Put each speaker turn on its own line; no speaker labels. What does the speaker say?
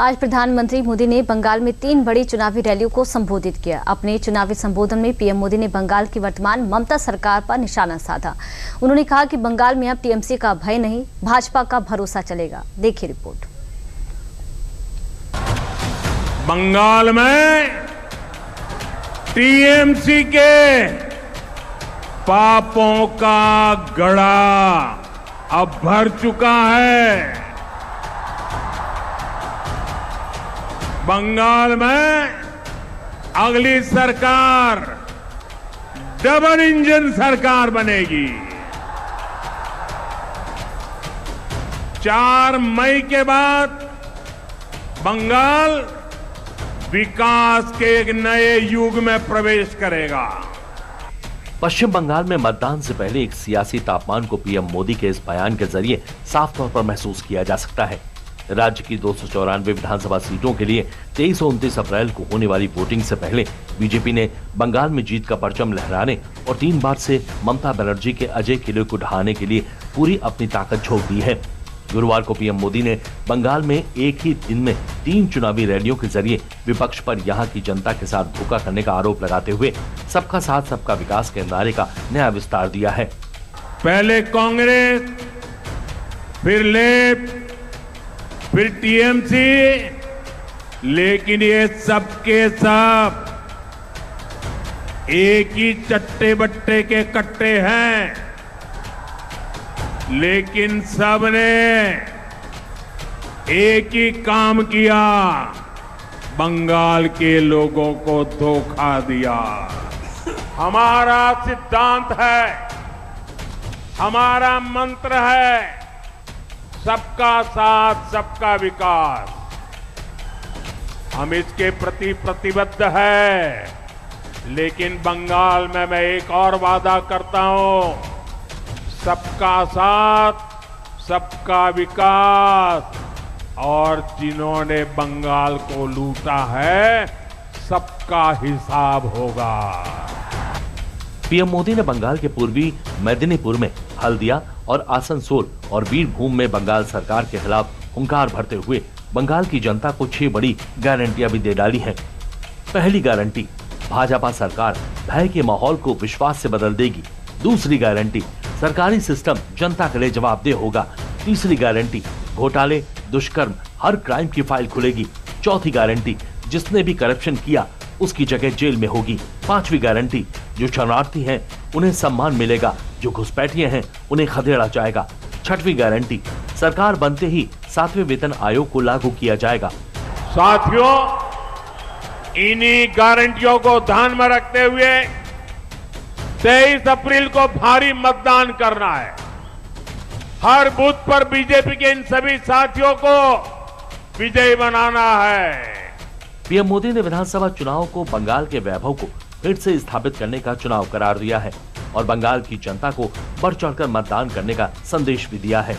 आज प्रधानमंत्री मोदी ने बंगाल में 3 बड़ी चुनावी रैलियों को संबोधित किया। अपने चुनावी संबोधन में पीएम मोदी ने बंगाल की वर्तमान ममता सरकार पर निशाना साधा। उन्होंने कहा कि बंगाल में अब टीएमसी का भय नहीं, भाजपा का भरोसा चलेगा। देखिए रिपोर्ट।
बंगाल में टीएमसी के पापों का गड़ा अब भर चुका है। बंगाल में अगली सरकार डबल इंजन सरकार बनेगी। 4 मई के बाद बंगाल विकास के एक नए युग में प्रवेश करेगा।
पश्चिम बंगाल में मतदान से पहले एक सियासी तापमान को पीएम मोदी के इस बयान के जरिए साफ तौर पर महसूस किया जा सकता है। राज्य की 294 विधानसभा सीटों के लिए 23 और 29 अप्रैल को होने वाली वोटिंग से पहले बीजेपी ने बंगाल में जीत का परचम लहराने और 3 बार से ममता बनर्जी के अजय किले को ढहाने के लिए पूरी अपनी ताकत झोंक दी है। गुरुवार को पीएम मोदी ने बंगाल में एक ही दिन में 3 चुनावी रैलियों के जरिए विपक्ष पर यहां की जनता के साथ धोखा करने का आरोप लगाते हुए सबका साथ सबका विकास के नारे का नया विस्तार दिया है।
पहले कांग्रेस, फिर लेफ्ट, फिर टीएमसी, लेकिन ये सबके सब एक ही चट्टे बट्टे के कट्टे हैं, लेकिन सबने एक ही काम किया, बंगाल के लोगों को धोखा दिया। हमारा सिद्धांत है, हमारा मंत्र है, सबका साथ सबका विकास। हम इसके प्रति प्रतिबद्ध है, लेकिन बंगाल में मैं एक और वादा करता हूं, सबका साथ सबका विकास, और जिन्होंने बंगाल को लूटा है सबका हिसाब होगा।
पीएम मोदी ने बंगाल के पूर्वी मेदिनीपुर में, हल्दिया और आसनसोल और बीरभूम में बंगाल सरकार के खिलाफ हुंकार भरते हुए बंगाल की जनता को 6 बड़ी गारंटियां भी दे डाली हैं। पहली गारंटी, भाजपा सरकार भय के माहौल को विश्वास से बदल देगी। दूसरी गारंटी, सरकारी सिस्टम जनता के लिए जवाबदेह होगा। तीसरी गारंटी, घोटाले, दुष्कर्म, हर क्राइम की फाइल खुलेगी। चौथी गारंटी, जिसने भी करप्शन किया उसकी जगह जेल में होगी। 5वीं गारंटी, जो शरणार्थी हैं उन्हें सम्मान मिलेगा, जो घुसपैठिए हैं उन्हें खदेड़ा जाएगा। 6वीं गारंटी, सरकार बनते ही 7वें वेतन आयोग को लागू किया जाएगा।
साथियों, इन्हीं गारंटियों को ध्यान में रखते हुए 23 अप्रैल को भारी मतदान करना है। हर बूथ पर बीजेपी के इन सभी साथियों को विजयी बनाना है।
पीएम मोदी ने विधानसभा चुनाव को बंगाल के वैभव को फिर से स्थापित करने का चुनाव करार दिया है और बंगाल की जनता को बढ़ चढ़कर मतदान करने का संदेश भी दिया है।